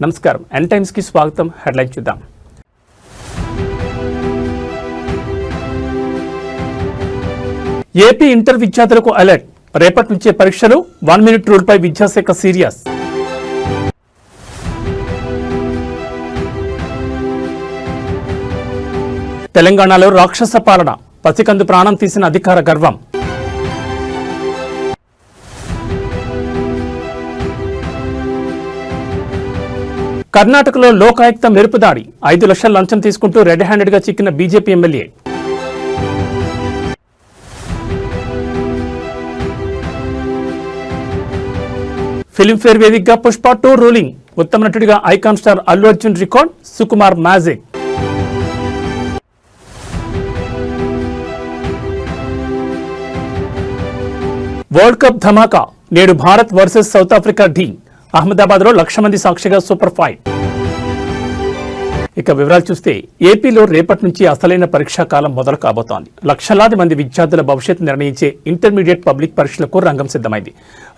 నమస్కారం. N times కి స్వాగతం. హెడ్లైన్ చూద్దాం. ఏపీ ఇంటర్ విద్యార్థులకు అలర్ట్. రేపటి నుంచే పరీక్షలు. 1 మినిట్ రూల్ పై విద్యాశాఖ సీరియస్. తెలంగాణలో రాక్షస పాలన. పసికందు ప్రాణం తీసిన అధికార గర్వం. కర్ణాటకలో లోకాయుక్త మెరుపుదాడి. 5 లక్షల లంచం తీసుకుంటూ రెడ్ హ్యాండెడ్ గా చిక్కిన బీజేపీ ఎమ్మెల్యే. ఫిల్మ్ఫేర్ వేదికగా పుష్ప 2 రూలింగ్. ఉత్తమ నటుడిగా icon star Allu Arjun record. Sukumar magic. World cup ధమాకా. నేడు భారత్ వర్సెస్ సౌత్ ఆఫ్రికా ఢీ. అహ్మదాబాద్ లో 1,00,000 మంది సాక్షిగా సూపర్ ఫైట్. ఇక వివరాలు చూస్తే ఏపీలో రేపటి నుంచి అసలైన పరీక్షా కాలం మొదలు కాబోతోంది. లక్షలాది మంది విద్యార్థుల భవిష్యత్తు నిర్ణయించే ఇంటర్మీడియట్ పబ్లిక్ పరీక్షలకు రంగం సిద్ధమైంది.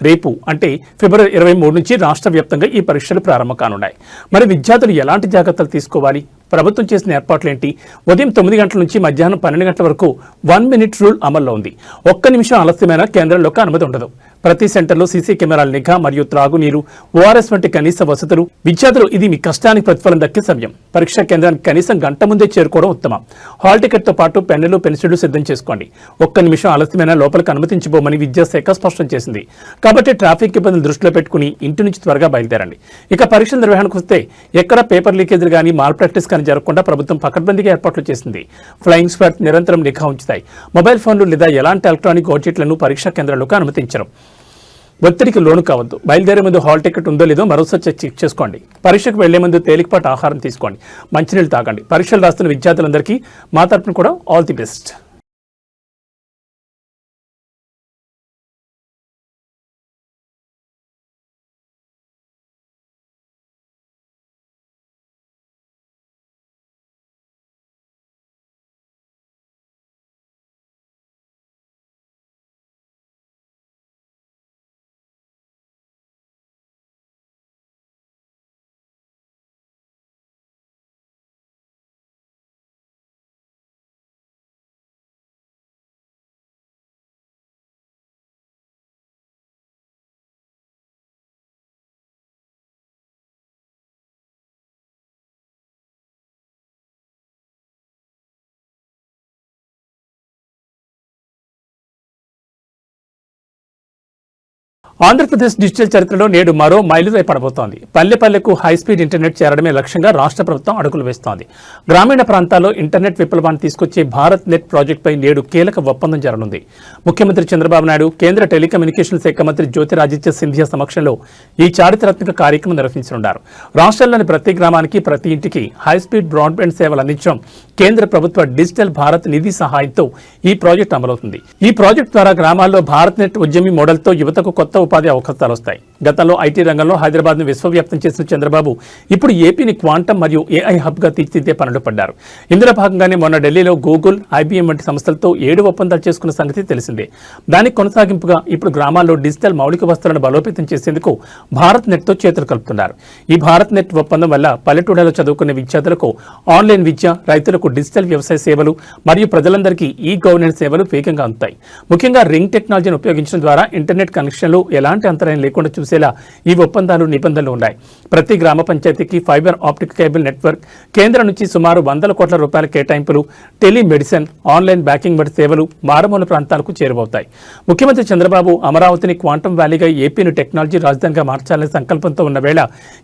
రేపు అంటే ఫిబ్రవరి 23 నుంచి రాష్ట్ర వ్యాప్తంగా ఈ పరీక్షలు ప్రారంభం కానున్నాయి. మరి విద్యార్థులు ఎలాంటి జాగ్రత్తలు తీసుకోవాలి? ప్రభుత్వం చేసిన ఏర్పాట్లేంటి? ఉదయం 9 గంటల నుంచి మధ్యాహ్నం 12 గంటల వరకు 1 మినిట్ రూల్ అమల్లో ఉంది. ఒక్క నిమిషం ఆలస్యమైన కేంద్రంలోకి అనుమతి ఉండదు. ప్రతి సెంటర్లో సీసీ కెమెరాల నిఘా మరియు త్రాగునీరు, ఓఆర్ఎస్ వంటి కనీస వసతులు. విద్యార్థులు ఇది మీ కష్టానికి ప్రతిఫలం దక్కే సమయం. పరీక్షా కేంద్రానికి కనీసం గంట ముందే చేరుకోవడం ఉత్తమం. హాల్ టికెట్ తో పాటు పెన్నులు పెన్సిళ్లు సిద్ధం చేసుకోండి. ఒక్క నిమిషం ఆలస్యమైన లోపలికి అనుమతించబోమని విద్యాశాఖ స్పష్టం చేసింది. కాబట్టి ట్రాఫిక్ ఇబ్బందులు దృష్టిలో పెట్టుకుని ఇంటి నుంచి త్వరగా బయలుదేరండి. ఇక పరీక్షల నిర్వహణకు వస్తే ఎక్కడ పేపర్ లీకేజీలు కానీ మాల్ ప్రాక్టీస్ కానీ జరగకుండా ప్రభుత్వం పకడ్బందీగా ఏర్పాట్లు చేసింది. ఫ్లయింగ్ స్క్వాడ్ నిరంతరం నిఘా ఉంచుతాయి. మొబైల్ ఫోన్లు లేదా ఎలాంటి ఎలక్ట్రానిక్ గాడ్జెట్లను పరీక్షా కేంద్రాలకు అనుమతించరు. ఒత్తిడికి లోను కావద్దు. బయలుదేరే ముందు హాల్ టికెట్ ఉందో లేదో మరోసారి చెక్ చేసుకోండి. పరీక్షకు వెళ్లే ముందు తేలికపాటి ఆహారం తీసుకోండి. మంచినీళ్ళు తాగండి. పరీక్షలు రాస్తున్న విద్యార్థులందరికీ మా తరపున కూడా all the best. Andhra Pradesh digital చరిత్రలో నేడు మరో మైలురాయి పడబోతోంది. పల్లె పల్లెకు హైస్పీడ్ ఇంటర్నెట్ చేరడమే లక్ష్యంగా రాష్ట్ర ప్రభుత్వం అడుగులు వేస్తోంది. గ్రామీణ ప్రాంతాల్లో ఇంటర్నెట్ విప్లవాన్ని తీసుకొచ్చే భారత్ నెట్ ప్రాజెక్టుపై నేడు కీలక ఒప్పందం జరగనుంది. ముఖ్యమంత్రి చంద్రబాబు నాయుడు, కేంద్ర టెలికమ్యూనికేషన్ శాఖ మంత్రి జ్యోతిరాదిత్య సింధియా సమక్షంలో ఈ చారిత్రాత్మక కార్యక్రమం నిర్వహించనున్నారు. రాష్ట్రంలోని ప్రతి గ్రామానికి, ప్రతి ఇంటికి హైస్పీడ్ బ్రాడ్బ్యాండ్ సేవలు అందించడం కేంద్ర ప్రభుత్వ డిజిటల్ భారత్ నిధి సహాయంతో ఈ ప్రాజెక్టు అమలవుతుంది. ఈ ప్రాజెక్టు ద్వారా గ్రామాల్లో భారత్ నెట్ ఉద్యమి మోడల్తో యువతకు కొత్త ఉపాధి అవకాశాలు వస్తాయి. గతంలో ఐటీ రంగంలో హైదరాబాద్ను విశ్వవ్యాప్తం చేసిన చంద్రబాబు ఇప్పుడు ఏపీని క్వాంటమ్ మరియు ఏఐ హబ్గా తీర్చిదిద్దే పనులు పడ్డారు. ఇందులో భాగంగానే మొన్న ఢిల్లీలో గూగుల్, ఐబీఎం వంటి సంస్థలతో 7 ఒప్పందాలు చేసుకున్న సంగతి తెలిసిందే. దానికి కొనసాగింపుగా ఇప్పుడు గ్రామాల్లో డిజిటల్ మౌలిక వస్తువులను బలోపేతం చేసేందుకు భారత్ నెట్తో చేతులు కలుపుతున్నారు. ఈ భారత్ నెట్ ఒప్పందం వల్ల పల్లెటూళ్ళలో చదువుకునే విద్యార్థులకు ఆన్లైన్ విద్య, రైతులకు డిజిటల్ వ్యవసాయ సేవలు మరియు ప్రజలందరికీ ఈ గవర్నెన్స్ సేవలు వేగంగా అందుతాయి. ముఖ్యంగా రింగ్ టెక్నాలజీని ఉపయోగించడం ద్వారా ఇంటర్నెట్ కనెక్షన్లు ఎలాంటి అంతరాయం లేకుండా చూసేలా ఈ ఒప్పందాలు, నిబంధనలు ఉన్నాయి. ప్రతి గ్రామ పంచాయతీకి ఫైబర్ ఆప్టిక్ కేబుల్ నెట్వర్క్, కేంద్రం నుంచి సుమారు 100 కోట్ల రూపాయల కేటాయింపులు, టెలిమెడిసిన్, ఆన్లైన్ బ్యాంకింగ్ వంటి సేవలు మారుమూల ప్రాంతాలకు చేరువవుతాయి. ముఖ్యమంత్రి చంద్రబాబు అమరావతిని క్వాంటమ్ వ్యాలీగా, ఏపీని టెక్నాలజీ రాజధానిగా మార్చాలనే సంకల్పంతో ఉన్న వేళ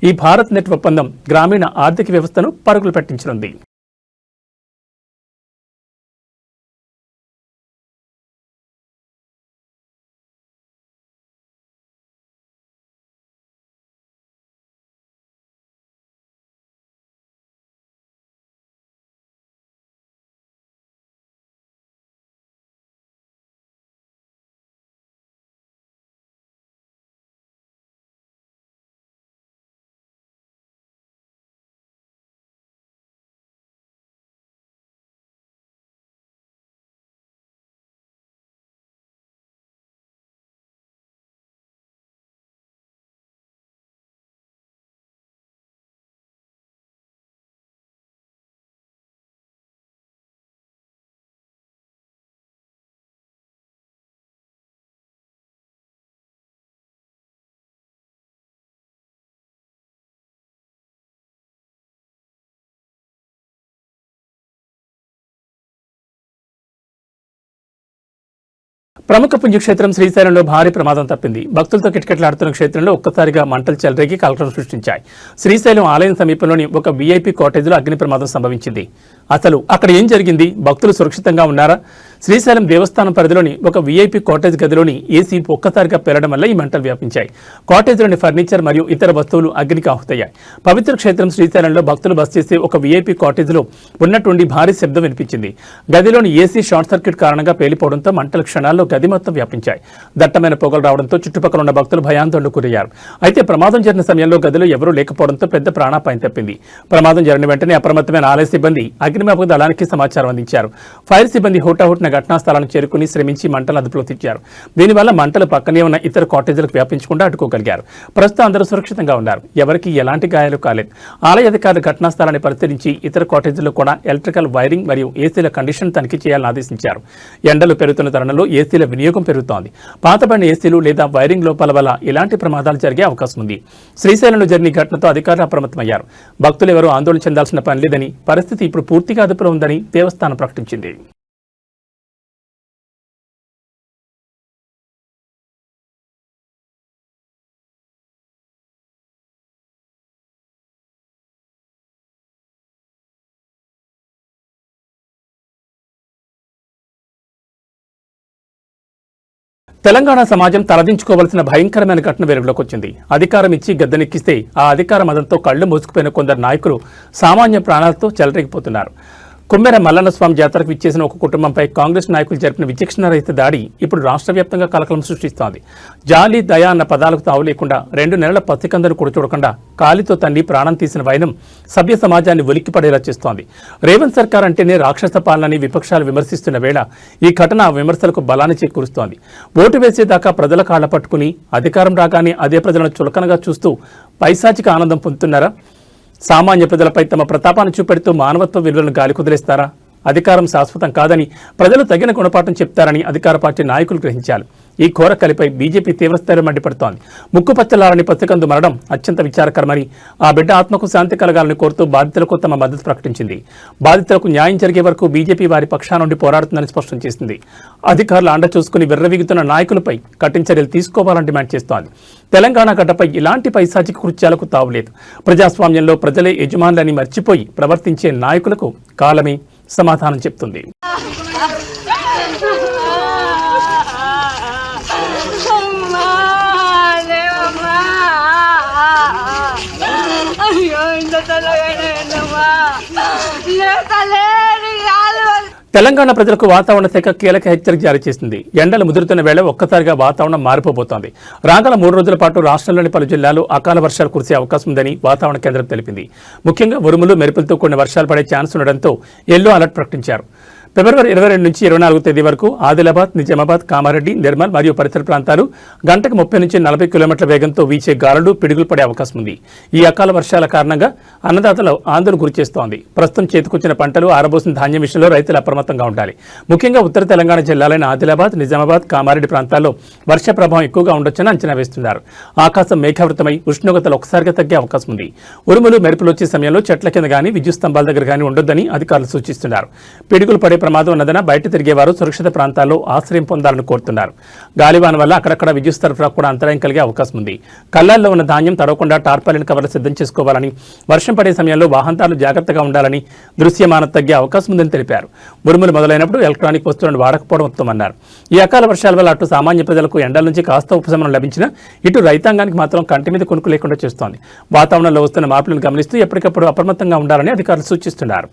ఈ భారత్ నెట్ ఒప్పందం గ్రామీణ ఆర్థిక వ్యవస్థను పరుగులు పెట్టించనుంది. ప్రముఖ పుణ్యక్షేత్రం శ్రీశైలంలో భారీ ప్రమాదం తప్పింది. భక్తులతో కిటకిటలాడుతున్న క్షేత్రంలో ఒక్కసారిగా మంటలు చెలరేగి కలకలం సృష్టించాయి. శ్రీశైలం ఆలయం సమీపంలోని ఒక వీఐపీ కాటేజ్లో అగ్ని ప్రమాదం సంభవించింది. అసలు అక్కడ ఏం జరిగింది? భక్తులు సురక్షితంగా ఉన్నారా? శ్రీశైలం దేవస్థానం పరిధిలోని ఒక వీఐపీ కాటేజ్ గదిలోని ఏసీ ఒక్కసారిగా పేలడం వల్ల ఈ మంటలు వ్యాపించాయి. కాటేజ్లోని ఫర్నిచర్ మరియు ఇతర వస్తువులు అగ్నికి ఆహుతయ్యాయి. పవిత్ర క్షేత్రం శ్రీశైలంలో భక్తులు బస చేసే ఒక వీఐపీ కాటేజ్లో ఉన్నటువంటి భారీ శబ్దం వినిపించింది. గదిలోని ఏసీ షార్ట్ సర్క్యూట్ కారణంగా పేలిపోవడంతో మంటల క్షణాల్లో గది మొత్తం వ్యాపించాయి. దట్టమైన పొగలు రావడంతో చుట్టుపక్కల ఉన్న భక్తులు భయాందోళనకు గురయ్యారు. అయితే ప్రమాదం జరిగిన సమయంలో గదిలో ఎవరూ లేకపోవడంతో పెద్ద ప్రాణాపాయం తప్పింది. ప్రమాదం జరిగిన వెంటనే అప్రమత్తమైన ఆలయ సిబ్బంది అగ్నిమాపక దళానికి సమాచారం అందించారు. ఫైర్ సిబ్బంది హుటాహుటిన ఘటనా స్థలాన్ని చేరుకుని శ్రమించి మంటలు అదుపులో తెచ్చారు. దీనివల్ల మంటలు పక్కనే ఉన్న ఇతర కాటేజీలకు వ్యాపించకుండా అడ్డుకోగలిగారు. ప్రస్తుతం అందరూ సురక్షితంగా ఉన్నారు. ఎవరికి ఎలాంటి గాయాలు కాలేదు. ఆలయ అధికారులు ఘటనా స్థలాన్ని పరిశీలించి ఇతర కాటేజీల్లో కూడా ఎలక్ట్రికల్ వైరింగ్ మరియు ఏసీల కండిషన్ తనిఖీ చేయాలని ఆదేశించారు. ఎండలు పెరుగుతున్న తరుణంలో ఏసీల వినియోగం పెరుగుతోంది. పాతబడిన ఏసీలు లేదా వైరింగ్ లోపాల వల్ల ఇలాంటి ప్రమాదాలు జరిగే అవకాశం ఉంది. శ్రీశైలంలో జరిగిన ఘటనతో అధికారులు అప్రమత్తమయ్యారు. భక్తులు ఎవరూ ఆందోళన చెందాల్సిన పని లేదని, పరిస్థితి ఇప్పుడు పూర్తిగా అదుపులో ఉందని దేవస్థానం ప్రకటించింది. తెలంగాణ సమాజం తలదించుకోవాల్సిన భయంకరమైన ఘటన వెలుగులోకి వచ్చింది. అధికారం ఇచ్చి గద్దెనెక్కిస్తే ఆ అధికార మదంతో కళ్లు మూసుకుపోయిన కొందరు నాయకులు సామాన్య ప్రాణాలతో చెలరేగిపోతున్నారు. కుమ్మెర మల్లన్న స్వామి జాతరకు విచ్చేసిన ఒక కుటుంబంపై కాంగ్రెస్ నాయకులు జరిపిన విచక్షణరహిత దాడి ఇప్పుడు రాష్ట్ర వ్యాప్తంగా కలకలం సృష్టిస్తోంది. జాలి, దయ అన్న పదాలకు తావు లేకుండా 2 నెలల పసికందను కూడా చూడకుండా కాలితో తన్ని ప్రాణం తీసిన వైనం సభ్య సమాజాన్ని ఉలిక్కిపడేలా చేస్తోంది. రేవంత్ సర్కార్ అంటేనే రాక్షస పాలనని విపక్షాలు విమర్శిస్తున్న వేళ ఈ ఘటన ఆ విమర్శలకు బలాన్ని చేకూరుస్తోంది. ఓటు వేసేదాకా ప్రజల కాళ్ల పట్టుకుని అధికారం రాగానే అదే ప్రజలను చులకనగా చూస్తూ పైశాచిక ఆనందం పొందుతున్నారా? సామాన్య ప్రజలపై తమ ప్రతాపాన్ని చూపెడుతూ మానవత్వ విలువలను గాలి కుదిలేస్తారా? అధికారం శాశ్వతం కాదని, ప్రజలు తగిన గుణపాఠం చెప్తారని అధికార పార్టీ నాయకులు గ్రహించాలి. ఈ ఘోరకలిపై బీజేపీ తీవ్రస్థాయిలో మండిపడుతోంది. ముక్కుపచ్చలారని పసికందు మరణం అత్యంత విచారకరమని, ఆ బిడ్డ ఆత్మకు శాంతి కలగాలని కోరుతూ బాధితులకు తమ మద్దతు ప్రకటించింది. బాధితులకు న్యాయం జరిగే వరకు బీజేపీ వారి పక్షాన నుండి పోరాడుతుందని స్పష్టం చేసింది. అధికారులు అండ చూసుకుని విర్రవీగుతున్న నాయకులపై కఠిన చర్యలు తీసుకోవాలని డిమాండ్ చేస్తోంది. తెలంగాణ గడ్డపై ఇలాంటి పైశాచిక కృత్యాలకు తావులేదు. ప్రజాస్వామ్యంలో ప్రజలే యజమానులని మర్చిపోయి ప్రవర్తించే నాయకులకు కాలమే సమాధానం చెప్తుంది. తెలంగాణ ప్రజలకు వాతావరణ శాఖ కీలక హెచ్చరిక జారీ చేసింది. ఎండలు ముదురుతున్న వేళ ఒక్కసారిగా వాతావరణం మారిపోబోతోంది. రాగల 3 రోజుల పాటు రాష్ట్రంలోని పలు జిల్లాల్లో అకాల వర్షాలు కురిసే అవకాశం ఉందని వాతావరణ కేంద్రం తెలిపింది. ముఖ్యంగా ఉరుములు, మెరుపులతో కూడిన వర్షాలు పడే ఛాన్స్ ఉండడంతో ఎల్లో అలర్ట్ ప్రకటించారు. ఫిబ్రవరి 22 నుంచి 24 తేదీ వరకు ఆదిలాబాద్, నిజామాబాద్, కామారెడ్డి, నిర్మల్ మరియు పరిసర ప్రాంతాలు గంటకు 30 నుంచి 40 కిలోమీటర్ల వేగంతో వీచే గాలులు, పిడుగులు పడే అవకాశం ఉంది. ఈ అకాల వర్షాల కారణంగా అన్నదాతలు ఆందోళన గురిచేస్తోంది. ప్రస్తుతం చేతికొచ్చిన పంటలు, ఆరబోసిన ధాన్యం విషయంలో రైతులు అప్రమత్తంగా ఉండాలి. ముఖ్యంగా ఉత్తర తెలంగాణ జిల్లాలైన ఆదిలాబాద్, నిజామాబాద్, కామారెడ్డి ప్రాంతాల్లో వర్ష ప్రభావం ఎక్కువగా ఉండొచ్చని అంచనా వేస్తున్నారు. ఆకాశం మేఘావృతమై ఉష్ణోగ్రతలు ఒకసారిగా తగ్గే అవకాశం ఉంది. ఉరుములు, మెరుపులు వచ్చే సమయంలో చెట్ల కింద గానీ, విద్యుత్ స్తంభాల దగ్గర గానీ ఉండొద్దని అధికారులు సూచిస్తున్నారు. పిడుగులు పడే ప్రమాదం ఉన్నదన బయట తిరిగేవారు సురక్షిత ప్రాంతాల్లో ఆశ్రయం పొందాలని కోరుతున్నారు. గాలివాన వల్ల అక్కడక్కడ విద్యుత్ సరఫరా కూడా అంతరాయం కలిగే అవకాశం ఉంది. కళ్ళాల్లో ఉన్న ధాన్యం తడవకుండా టార్పాలిన్ కవర్లు సిద్ధం చేసుకోవాలని, వర్షం పడే సమయంలో వాహనదారులు జాగ్రత్తగా ఉండాలని, దృశ్యమానం తగ్గే అవకాశం ఉందని తెలిపారు. ఉరుములు మొదలైనప్పుడు ఎలక్ట్రానిక్ వస్తువులను వాడకపోవడం ఉత్తమన్నారు. ఈ అకాల వర్షాల వల్ల అటు సామాన్య ప్రజలకు ఎండల నుంచి కాస్త ఉపశమనం లభించినా ఇటు రైతాంగానికి మాత్రం కంటి మీద కొనుక్కు లేకుండా చేస్తోంది. వాతావరణంలో వస్తున్న మార్పులను గమనిస్తూ ఎప్పటికప్పుడు అప్రమత్తంగా ఉండాలని అధికారులు సూచిస్తున్నారు.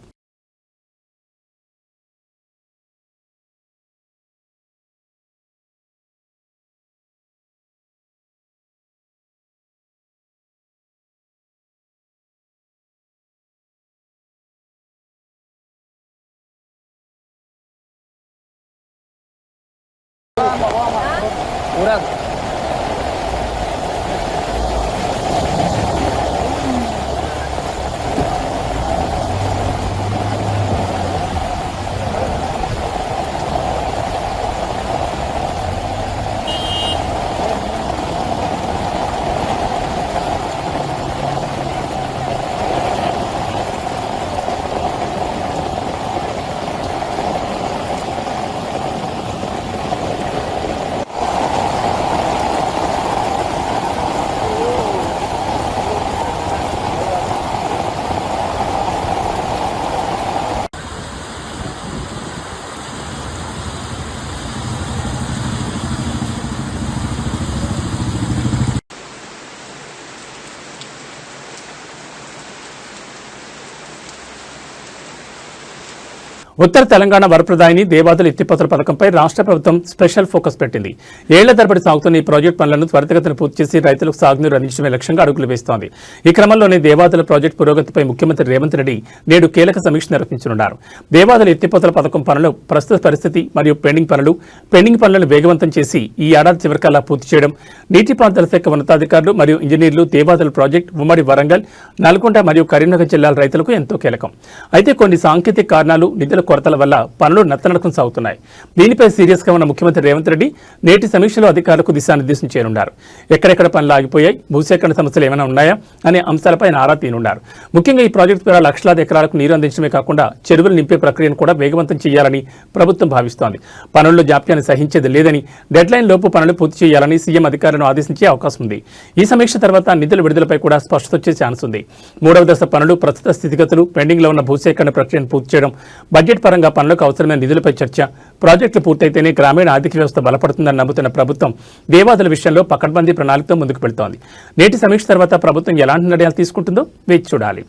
ఉత్తర తెలంగాణ వరప్రదాయిని దేవాదుల ఎత్తిపోతల పథకంపై రాష్ట్ర ప్రభుత్వం స్పెషల్ ఫోకస్ పెట్టింది. ఏళ్ల తరబడి సాగుతున్న ఈ ప్రాజెక్టు పనులను త్వరితగతిన పూర్తి చేసి రైతులకు సాగునీరు అందించడమే లక్ష్యంగా అడుగులు వేస్తోంది. ఈ క్రమంలోనే దేవాదుల ప్రాజెక్టు పురోగతిపై ముఖ్యమంత్రి రేవంత్ రెడ్డి నేడు కీలక సమీక్ష నిర్వహించనున్నారు. దేవాదుల ఎత్తిపోతల పథకం పనులు ప్రస్తుత పరిస్థితి మరియు పెండింగ్ పనులను వేగవంతం చేసి ఈ ఏడాది చివరికల్లా పూర్తి చేయడం, నీటిపారుదల శాఖ ఉన్నతాధికారులు మరియు ఇంజనీర్లు దేవాదుల ప్రాజెక్టు ఉమ్మడి వరంగల్, నల్గొండ మరియు కరీంనగర్ జిల్లాల రైతులకు ఎంతో కీలకం. అయితే కొన్ని సాంకేతిక కారణాలు, నిధుల కొరతల వల్ల పనులు నత్తనడకం సాగుతున్నాయి. దీనిపై సీరియస్ గా ఉన్న ముఖ్యమంత్రి రేవంత్ రెడ్డి నేటి సమీక్షలో అధికారులకు దిశానిర్దేశం చేయనున్నారు. ఎక్కడెక్కడ పనులు ఆగిపోయాయి, భూసేకరణ సమస్యలు ఏమైనా ఉన్నాయా అనే అంశాలపై ఆయన ఆరా తీయనున్నారు. ముఖ్యంగా ఈ ప్రాజెక్టు ద్వారా లక్షలాది ఎకరాలకు నీరు అందించడమే కాకుండా చెరువులు నింపే ప్రక్రియను కూడా వేగవంతం చేయాలని ప్రభుత్వం భావిస్తోంది. పనుల్లో జాప్యాన్ని సహించేది లేదని, డెడ్లైన్ లోపు పనులు పూర్తి చేయాలని సీఎం అధికారులను ఆదేశించే అవకాశం ఉంది. ఈ సమీక్ష తర్వాత నిధుల విడుదలపై కూడా స్పష్టత వచ్చే ఛాన్స్ ఉంది. 3వ దశ పనులు, ప్రస్తుత స్థితిగతులు, పెండింగ్ లో ఉన్న భూసేకరణ ప్రక్రియను పూర్తి చేయడం, బడ్జెట్ పరంగా పనులకు అవసరమైన నిధులపై చర్చ, ప్రాజెక్టులు పూర్తయితేనే గ్రామీణ ఆర్థిక వ్యవస్థ బలపడుతుందని నమ్ముతున్న ప్రభుత్వం దేవాదుల విషయంలో పకడ్బందీ ప్రణాళికతో ముందుకు వెళ్తోంది. నేటి సమీక్ష తర్వాత ప్రభుత్వం ఎలాంటి నిర్ణయాలు తీసుకుంటుందో వేచి చూడాలి.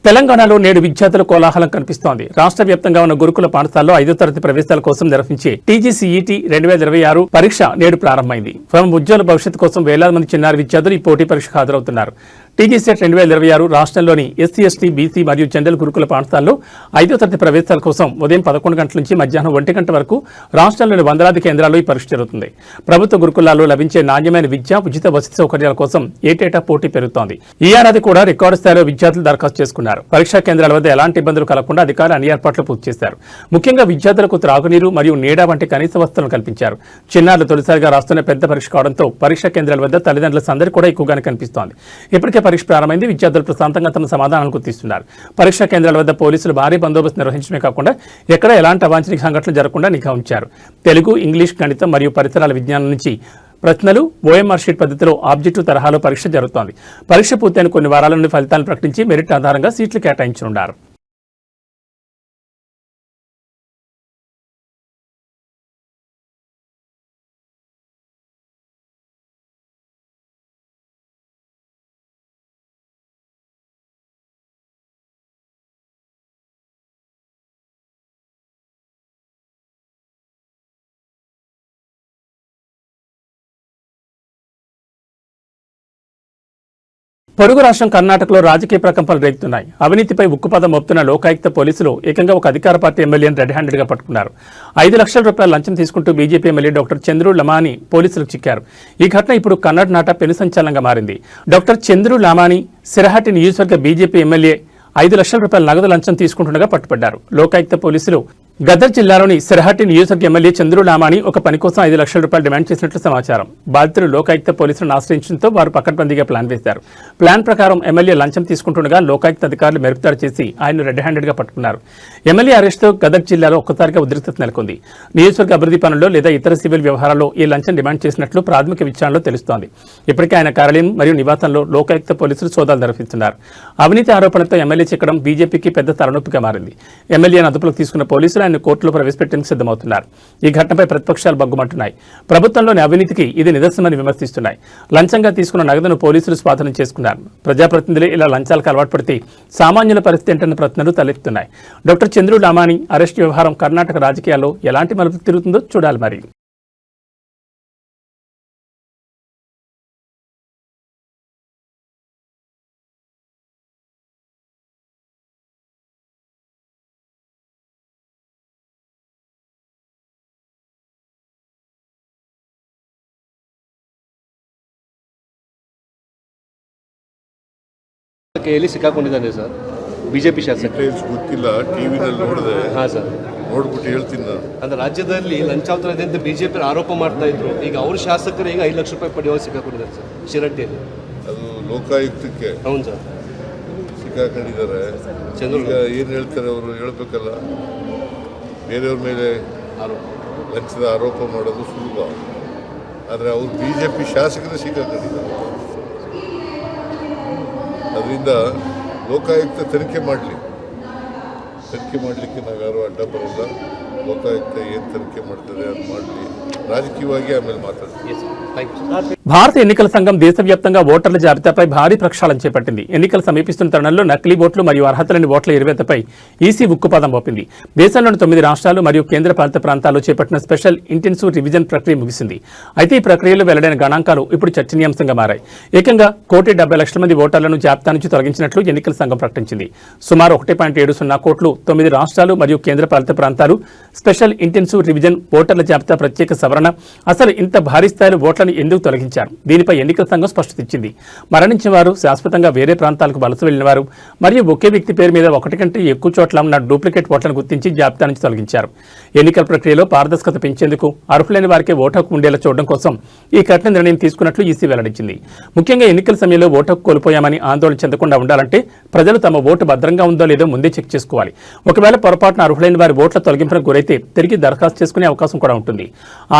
తెలంగాణలో నేడు విద్యార్థుల కోలాహలం కనిపిస్తోంది. రాష్ట్ర వ్యాప్తంగా ఉన్న గురుకుల పాఠశాలలో 5వ తరగతి ప్రవేశాల కోసం నిర్వహించే TGCET 2026 పరీక్ష నేడు ప్రారంభమైంది. తమ ఉజ్వల భవిష్యత్తు కోసం వేలాది మంది చిన్నారి విద్యార్థులు ఈ పోటీ పరీక్షకు హాజరవుతున్నారు. TGCET 2026 రాష్ట్రంలోని SC, ST, BC మరియు జనరల్ గురుకుల పాఠశాలలో 5వ తరగతి ప్రవేశాల కోసం ఉదయం 11 గంటల నుంచి మధ్యాహ్నం 1 గంట వరకు రాష్ట్రంలోని వందలాది కేంద్రాల్లో ఈ పరీక్ష జరుగుతుంది. ప్రభుత్వ గురుకులాల్లో లభించే నాణ్యమైన విద్య, ఉచిత వసతి సౌకర్యాల కోసం ఏటేటా పోటీ పెరుగుతోంది. ఈ ఏడాది కూడా రికార్డు స్థాయిలో విద్యార్థులు దరఖాస్తు చేసుకున్నారు. పరీక్షా కేంద్రాల వద్ద ఎలాంటి ఇబ్బందులు కలగకుండా అధికారులు అన్ని ఏర్పాట్లు పూర్తి చేశారు. ముఖ్యంగా విద్యార్థులకు త్రాగునీరు మరియు నీడ వంటి కనీస వసతులను కల్పించారు. చిన్నారులు తొలిసారిగా రాస్తున్న పెద్ద పరీక్ష కావడంతో పరీక్షా కేంద్రాల వద్ద తల్లిదండ్రుల సందడి కూడా ఎక్కువగానే కనిపిస్తోంది. ఇప్పటికే పరీక్ష ప్రారంభమైంది. విద్యార్థులు ప్రశాంతంగా తమ సమాధానాలను గుర్తిస్తున్నారు. పరీక్షా కేంద్రాల వద్ద పోలీసులు భారీ బందోబస్తు నిర్వహించడమే కాకుండా ఎక్కడ ఎలాంటి అవాంఛనీయ సంఘటనలు జరగకుండా నిఘా ఉంచారు. తెలుగు, ఇంగ్లీష్, గణితం మరియు పరిసరాల విజ్ఞానం నుంచి ప్రశ్నలు OMR షీట్ పద్ధతిలో ఆబ్జెక్టివ్ తరహాలో పరీక్ష జరుగుతోంది. పరీక్ష పూర్తయిన కొన్ని వారాల నుండి ఫలితాలను ప్రకటించి మెరిట్ ఆధారంగా సీట్లు కేటాయించనున్నారు. పొరుగు రాష్ట్రం కర్ణాటకలో రాజకీయ ప్రకంపనలు రేగుతున్నాయి. అవినీతిపై ఉక్కుపాదం మోపుతున్న లోకాయుక్త పోలీసులు ఏకంగా ఒక అధికార పార్టీ ఎమ్మెల్యేను రెడ్ హ్యాండెడ్ గా పట్టుకున్నారు. 5 లక్షల రూపాయల లంచం తీసుకుంటూ BJP MLA doctor Chandru Lamani పోలీసులకు చిక్కారు. ఈ ఘటన ఇప్పుడు కన్నడ పెను సంచలనంగా మారింది. డాక్టర్ చంద్రు లమాని సిరహట్టి నియోజకవర్గ బీజేపీ ఎమ్మెల్యే 5 లక్షల రూపాయల నగదు లంచం తీసుకుంటుండగా పట్టుబడ్డారు. లోకాయుక్త పోలీసులు గదర్ జిల్లాలోని సిరహట్టి నియోజకవర్గ ఎమ్మెల్యే చంద్రు లామాని ఒక పని కోసం 5 లక్షల రూపాయలు డిమాండ్ చేసినట్లు సమాచారం. బాధితులు లోకాయుక్త పోలీసులను ఆశ్రయించడంతో వారు పకడ్బందీగా ప్లాన్ వేశారు. ప్లాన్ ప్రకారం ఎమ్మెల్యే లంచం తీసుకుంటుండగా లోకాయుక్త అధికారులు మెరుపుదాడి చేసి ఆయన్ను రెడ్ హ్యాండెడ్ గా పట్టుకున్నారు. ఎమ్మెల్యే అరెస్టుతో గదర్ జిల్లాలో ఒక్కసారిగా ఉద్రిక్తత నెలకొంది. నియోజకవర్గ అభివృద్ధి పనుల్లో లేదా ఇతర సివిల్ వ్యవహారాల్లో ఈ లంచం డిమాండ్ చేసినట్లు ప్రాథమిక విచారణలో తెలుస్తోంది. ఇప్పటికే ఆయన కార్యాలయం మరియు నివాసంలో లోకాయుక్త పోలీసులు సోదాలు నిర్వహిస్తున్నారు. అవినీతి ఆరోపణలతో ఎమ్మెల్యే చిక్కడం బీజేపీకి పెద్ద తలనొప్పిగా మారింది. ఎమ్మెల్యేను అదుపులోకి తీసుకున్న పోలీసులు ఆయన కోర్టులో ప్రవేశపెట్టేందుకు సిద్ధమవుతున్నారు. ఈ ఘటనపై ప్రతిపక్షాలు బగ్గుమంటున్నాయి. ప్రభుత్వంలోని అవినీతికి ఇది నిదర్శనమని విమర్శిస్తున్నాయి. లంచంగా తీసుకున్న నగదును పోలీసులు స్వాధీనం చేసుకున్నారు. ప్రజాప్రతినిధులే ఇలా లంచాలకు అలవాటు పడితే సామాన్యుల పరిస్థితి ఏంటన్న ప్రశ్నలు తలెత్తుతున్నాయి. డాక్టర్ చంద్రు లామాని అరెస్ట్ వ్యవహారం కర్ణాటక రాజకీయాల్లో ఎలాంటి మలుపు తిరుగుతుందో చూడాలి మరి. ಕೈಯಲ್ಲಿ ಸಿಕ್ಕಾಕೊಂಡಿದ್ದಾನೆ ಸರ್. ಬಿಜೆಪಿ ಶಾಸಕ ಗೊತ್ತಿಲ್ಲ, ಟಿವಿನಲ್ಲಿ ನೋಡಿದೆ. ಹಾಂ ಸರ್, ನೋಡ್ಬಿಟ್ಟು ಹೇಳ್ತೀನಿ ನಾನು. ಅಂದ್ರೆ ರಾಜ್ಯದಲ್ಲಿ ಲಂಚಾವತಾರ ಅಂತ ಬಿಜೆಪಿ ಆರೋಪ ಮಾಡ್ತಾ ಇದ್ರು. ಈಗ ಅವ್ರ ಶಾಸಕರು ಈಗ 5 ಲಕ್ಷ ರೂಪಾಯಿ ಪಡೆಯುವ ಸಿಕ್ಕಾಕೊಂಡಿದ್ದಾರೆ ಸರ್ ಶಿರಟ್ಟಿಯಲ್ಲಿ. ಅದು ಲೋಕಾಯುಕ್ತಕ್ಕೆ ಹೌದು ಸರ್ ಸಿಕ್ಕಾಕೊಂಡಿದ್ದಾರೆ. ಈಗ ಏನು ಹೇಳ್ತಾರೆ ಅವರು ಹೇಳ್ಬೇಕಲ್ಲ. ಬೇರೆಯವ್ರ ಮೇಲೆ ಲಂಚದ ಆರೋಪ ಮಾಡೋದು ಸುಲಭ, ಆದರೆ ಅವರು ಬಿಜೆಪಿ ಶಾಸಕರು ಸಿಕ್ಕಾಕೊಂಡಿದ್ದಾರೆ. ಅದರಿಂದ ಲೋಕಾಯುಕ್ತ ತನಿಖೆ ಮಾಡಲಿಕ್ಕೆ ನಾವು ಯಾರು ಅಡ್ಡ ಬರೋಲ್ಲ. ಲೋಕಾಯುಕ್ತ ಏನು ತನಿಖೆ ಮಾಡ್ತಾರೆ ಅದು ಮಾಡಲಿ, ರಾಜಕೀಯವಾಗಿ ఆమె మాట్లాడుతుంది. భారత ఎన్నికల సంఘం దేశవ్యాప్తంగా ఓటర్ల జాబితాపై భారీ ప్రక్షాళన చేపట్టింది. ఎన్నికలు సమీపిస్తున్న తరుణంలో నకిలీ ఓట్లు మరియు అర్హత లేని ఓట్ల ఎరువేతపై ఈసీ ఉక్కుపాదం మోపింది. దేశంలోని 9 రాష్ట్రాలు మరియు కేంద్రపాలిత ప్రాంతాల్లో చేపట్టిన స్పెషల్ ఇంటెన్సివ్ రివిజన్ ప్రక్రియ ముగిసింది. అయితే ఈ ప్రక్రియలో వెల్లడైన గణాంకాలు ఇప్పుడు చర్చనీయాంశంగా మారాయి. ఏకంగా 1,70,00,000 మంది ఓటర్లను జాబితా నుంచి తొలగించినట్లు ఎన్నికల సంఘం ప్రకటించింది. సుమారు 1.70 కోట్లు 9 రాష్ట్రాలు మరియు కేంద్రపాలిత ప్రాంతాలు స్పెషల్ ఇంటెన్సివ్ రివిజన్ ఓటర్ల జాబితా ప్రత్యేక సవరణ. అసలు ఇంత భారీ స్థాయిలో ఓట్లను ఎందుకు తొలగించారు? దీనిపై ఎన్నికల సంఘం స్పష్టత ఇచ్చింది. మరణించిన వారు, శాశ్వతంగా వేరే ప్రాంతాలకు వలస వెళ్లిన వారు మరియు ఒకే వ్యక్తి పేరు మీద ఒకటి కంటే ఎక్కువ చోట్ల ఉన్న డూప్లికేట్ ఓట్లను గుర్తించి జాబితా నుంచి తొలగించారు. ఎన్నికల ప్రక్రియలో పారదర్శకత పెంచేందుకు అర్హులైన వారికి ఓటు హక్కు ఉండేలా చూడడం కోసం ఈ కఠిన నిర్ణయం తీసుకున్నట్లు ఈసీ వెల్లడించింది. ముఖ్యంగా ఎన్నికల సమయంలో ఓటు హక్కు కోల్పోయామని ఆందోళన చెందకుండా ఉండాలంటే ప్రజలు తమ ఓటు భద్రంగా ఉందో లేదో ముందే చెక్ చేసుకోవాలి. ఒకవేళ పొరపాటున అర్హులైన వారి ఓట్ల తొలగింపునకు గురైతే తిరిగి దరఖాస్తు చేసుకునే అవకాశం కూడా ఉంటుంది.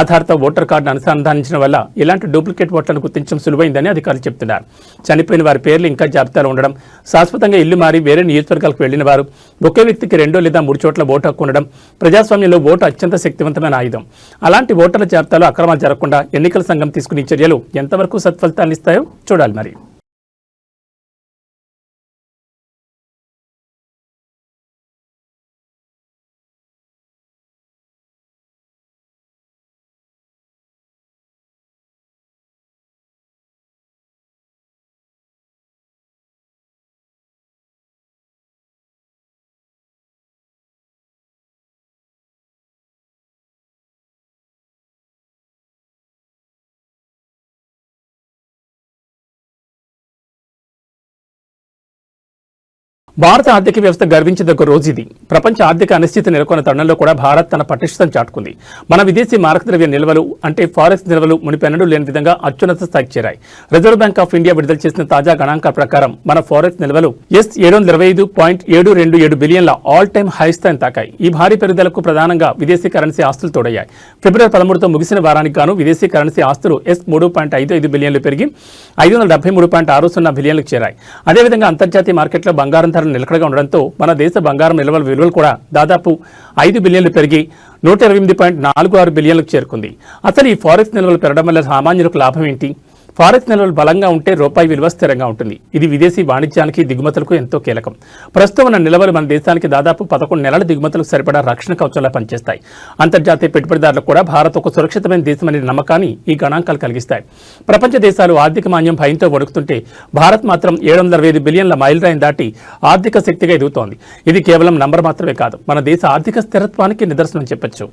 ఆధార్తో ఓటర్ కార్డును అనుసంధానించడం వల్ల ఇలాంటి డూప్లికేట్ ఓట్లను గుర్తించడం సులువైందని అధికారులు చెబుతున్నారు. చనిపోయిన వారి పేర్లు ఇంకా జాబితాలో ఉండడం, శాశ్వతంగా ఇల్లు మారి వేరే నియోజకవర్గాలకు వెళ్లిన వారు, ఒకే వ్యక్తికి 2 లేదా 3 చోట్ల ఓటు హక్కు ఉండడం ప్రజాస్వామ్యంలో ఓటు అత్యంత శక్తివంతమైన ఆయుధం. అలాంటి ఓటర్ల జాబితాలో అక్రమాలు జరగకుండా ఎన్నికల సంఘం తీసుకునే చర్యలు ఎంతవరకు సత్ఫలితాన్ని ఇస్తాయో చూడాలి. మరి భారత ఆర్థిక వ్యవస్థ గర్వించదగ్గ రోజు ఇది. ప్రపంచ ఆర్థిక అనిశ్చితి నెలకొన్న తరుణంలో కూడా భారత్ తన పటిష్టతను చాటుకుంది. మన విదేశీ మారక ద్రవ్య నిల్వలు అంటే ఫారెక్స్ నిల్వలు మునిపెన్నడూ లేని విధంగా అత్యున్నత స్థాయికి చేరాయి. రిజర్వ్ బ్యాంక్ ఆఫ్ ఇండియా విడుదల చేసిన తాజా గణాంకాల ప్రకారం మన ఫారెక్స్ నిల్వలు $725.727 బిలియన్ల ఆల్ టైమ్ హై స్థాయిని తాకాయి. ఈ భారీ పెరుగుదలకు ప్రధానంగా విదేశీ కరెన్సీ ఆస్తులు తోడయ్యాయి. ఫిబ్రవరి 13తో ముగిసిన వారానికి గాను విదేశీ కరెన్సీ ఆస్తులు $3.55 బిలియన్లు పెరిగి $573.60 బిలియన్లకు చేరాయి. అదేవిధంగా అంతర్జాతీయ మార్కెట్లో బంగారం నిలకడగా ఉండడంతో మన దేశ బంగారం నిల్వల విలువలు కూడా దాదాపు $5 బిలియన్లు పెరిగి 128.46 బిలియన్లకు చేరుకుంది. అసలు ఈ ఫారెక్స్ నిల్వలు పెరగడం వల్ల సామాన్యులకు లాభం ఏంటి? ఫారెక్స్ నిల్వలు బలంగా ఉంటే రూపాయి విలువ స్థిరంగా ఉంటుంది. ఇది విదేశీ వాణిజ్యానికి, దిగుమతులకు ఎంతో కీలకం. ప్రస్తుతం ఉన్న నిల్వలు మన దేశానికి దాదాపు 11 నెలల దిగుమతులకు సరిపడా రక్షణ కవచంలా పనిచేస్తాయి. అంతర్జాతీయ పెట్టుబడిదారులకు కూడా భారత్ ఒక సురక్షితమైన దేశమనే నమ్మకాన్ని ఈ గణాంకాలు కలిగిస్తాయి. ప్రపంచ దేశాలు ఆర్థిక మాంద్యం భయంతో వణుకుతుంటే భారత్ మాత్రం 765 బిలియన్ల మైలురాయిని దాటి ఆర్థిక శక్తిగా ఎదుగుతోంది. ఇది కేవలం నంబర్ మాత్రమే కాదు, మన దేశ ఆర్థిక స్థిరత్వానికి నిదర్శనం చెప్పొచ్చు.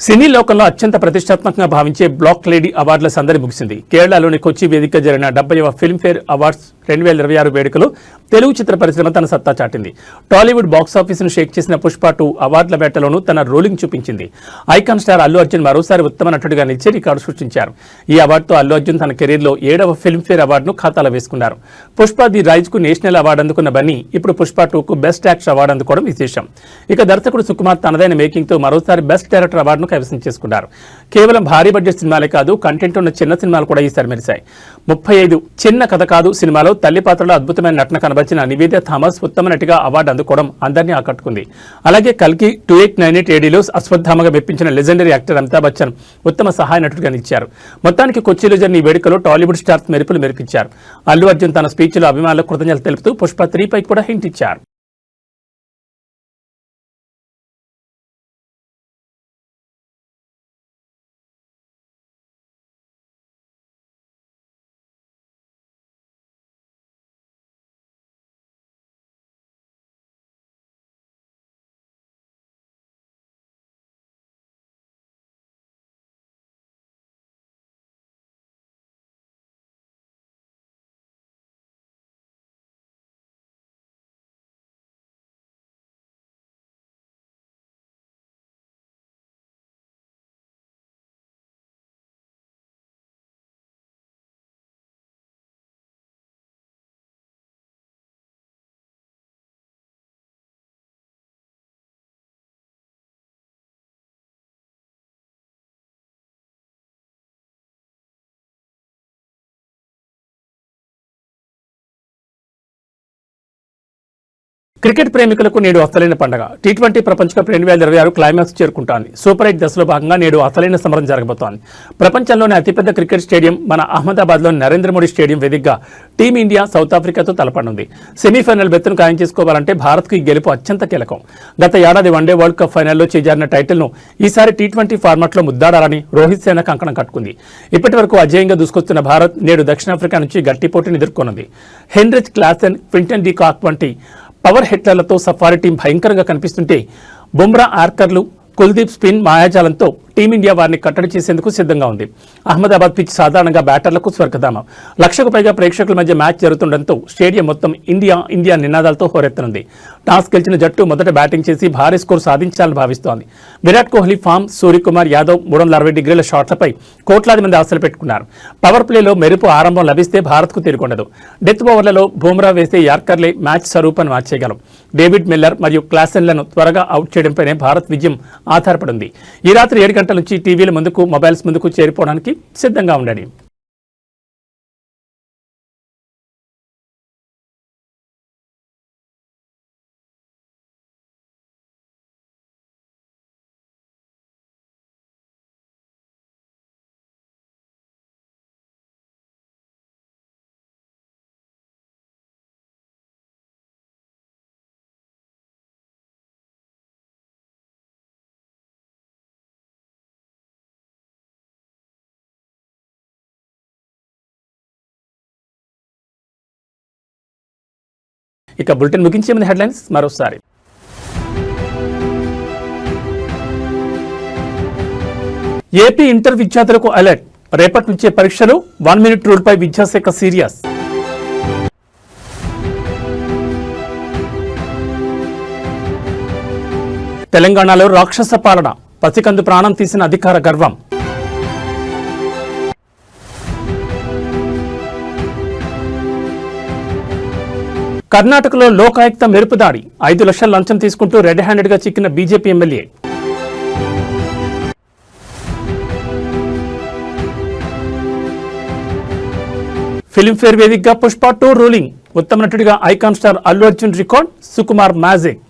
సినీ లోకంలో అత్యంత ప్రతిష్టాత్మకంగా భావించే బ్లాక్ లేడీ అవార్డుల సందడి ముగిసింది. కేరళలోని కొచ్చి వేదిక జరిగిన 70వ ఫిల్మ్ఫేర్ అవార్డ్స్ 2026 వేడుకలో తెలుగు చిత్ర పరిశ్రమ తన సత్తా చాటింది. టాలీవుడ్ బాక్సాఫీసును షేక్ చేసిన పుష్ప 2 అవార్డుల వేటలోనూ తన రోలింగ్ చూపించింది. ఐకాన్ స్టార్ అల్లు అర్జున్ మరోసారి ఉత్తమ నటుడిగా నిలిచి రికార్డు సృష్టించారు. ఈ అవార్డుతో అల్లు అర్జున్ తన కెరీర్లో 7వ ఫిల్మ్ఫేర్ అవార్డును ఖాతాలో వేసుకున్నారు. పుష్ప ది రైజ్ కు నేషనల్ అవార్డు అందుకున్న బన్నీ ఇప్పుడు పుష్ప 2కు బెస్ట్ యాక్టర్ అవార్డు అందుకోవడం విశేషం. ఇక దర్శకుడు సుకుమార్ తనదైన మేకింగ్ తో మరోసారి బెస్ట్ డైరెక్టర్ అవార్డును కైవసం చేసుకున్నారు. కేవలం భారీ బడ్జెట్ సినిమాలే కాదు, కంటెంట్ ఉన్న చిన్న సినిమాలు కూడా ఈసారి మెరిశాయి. 35 చిన్న కథ కాదు సినిమాలో తల్లి పాత్రలో అద్భుతమైన నటన కనబరిచిన నివేదిత థామస్ ఉత్తమ నటిగా అవార్డు అందుకోవడం అందరినీ ఆకట్టుకుంది. అలాగే కల్కి 2898 ఏడీలో అశ్వత్థామగా మెప్పించిన లెజెండరీ యాక్టర్ అమితాబ్ బచ్చన్ ఉత్తమ సహాయ నటుడిగా నిలిచారు. మొత్తానికి కొచ్చిలో జరిగిన ఈ వేడుకలో టాలీవుడ్ స్టార్స్ మెరుపులు మెరిపించారు. అల్లు అర్జున్ తన స్పీచ్లో అభిమానులకు కృతజ్ఞతలు తెలుపుతూ పుష్ప 3 పై కూడా హింట్ ఇచ్చారు. క్రికెట్ ప్రేమికులకు నేడు అసలైన పండుగ. టీ20 ప్రపంచ కప్ 2026 క్లైమాక్స్ చేరుకుంటోంది. సూపర్ 8 దశలో భాగంగా నేడు అసలైన సమరం జరగబోతోంది. ప్రపంచంలోని అతిపెద్ద క్రికెట్ స్టేడియం మన అహ్మదాబాద్లోని నరేంద్ర మోడీ స్టేడియం వేదికగా టీమిండియా సౌత్ ఆఫ్రికాతో తలపడనుంది. సెమీఫైనల్ బెత్తును ఖాయం చేసుకోవాలంటే భారత్కు ఈ గెలుపు అత్యంత కీలకం. గత ఏడాది వన్డే వరల్డ్ కప్ ఫైనల్లో చేజారిన టైటిల్ను ఈసారి టీ20 ఫార్మాట్లో ముద్దాడాలని రోహిత్ సేన కంకణం కట్టుకుంది. ఇప్పటి వరకు అజేయంగా దూసుకొస్తున్న భారత్ నేడు దక్షిణాఫ్రికా నుంచి గట్టి పోటీని ఎదుర్కొనుంది. Heinrich Klaasen, Quinton de Kock వంటి పవర్ హిట్టర్లతో సఫారీ టీం భయంకరంగా కనిపిస్తుంటే బుమ్రా, ఆర్కర్లు, కుల్దీప్ స్పిన్ మాయాజాలంతో టీమిండియా వారిని కట్టడి చేసేందుకు సిద్ధంగా ఉంది. అహ్మదాబాద్ పిచ్ సాధారణంగా బ్యాటర్లకు స్వర్గధామం. 1,00,000కు పైగా ప్రేక్షకుల మధ్య మ్యాచ్ జరుగుతుండటంతో స్టేడియం మొత్తం ఇండియా నినాదాలతో హోరెత్తనుంది. టాస్ గెలిచిన జట్టు మొదట బ్యాటింగ్ చేసి భారీ స్కోర్ సాధించాలని భావిస్తోంది. విరాట్ కోహ్లీ ఫామ్, సూర్యకుమార్ యాదవ్ 360 డిగ్రీల షాట్లపై కోట్లాది మంది ఆశలు పెట్టుకున్నారు. పవర్ ప్లేలో మెరుపు ఆరంభం లభిస్తే భారత్కు తిరుగుండదు. డెత్ ఓవర్లలో బుమ్రా వేసే యార్కర్లే మ్యాచ్ స్వరూపాన్ని మార్చేయగలం. డేవిడ్ మిల్లర్ మరియు క్లాసెన్లను త్వరగా అవుట్ చేయడంపైనే భారత్ విజయం ఆధారపడింది. ఈ రాత్రి 7 గంటల నుంచి టీవీల ముందుకు, మొబైల్స్ ముందుకు చేరిపోవడానికి సిద్ధంగా ఉండండి. ఇక బులెటిన్ ముగించే ముందు హెడ్లైన్స్ మరోసారి. ఏపీ ఇంటర్ విద్యార్థులకు అలర్ట్. రేపటి నుంచే పరీక్షలు. 1 మినిట్ రూల్పై విద్యాశాఖ సీరియస్. తెలంగాణలో రాక్షస పాలన. పసికందు ప్రాణం తీసిన అధికార గర్వం. కర్ణాటకలో లోకాయుక్త మెరుపుదాడి. 5 లక్షల లంచం తీసుకుంటూ రెడ్ హ్యాండెడ్గా చిక్కిన బీజేపీ ఎమ్మెల్యే. ఫిల్మ్ఫేర్ వేదికగా పుష్ప 2 రూలింగ్. ఉత్తమ నటుడిగా icon star Allu Arjun record, Sukumar magic.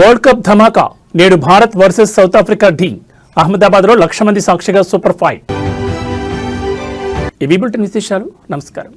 World cup ధమాకా. నేడు భారత్ వర్సెస్ సౌత్ ఆఫ్రికా ఢీ. అహ్మదాబాద్లో 1,00,000 మంది సాక్షిగా సూపర్ ఫైట్. ఇవి బులెటిన్ విశేషాలు. నమస్కారం.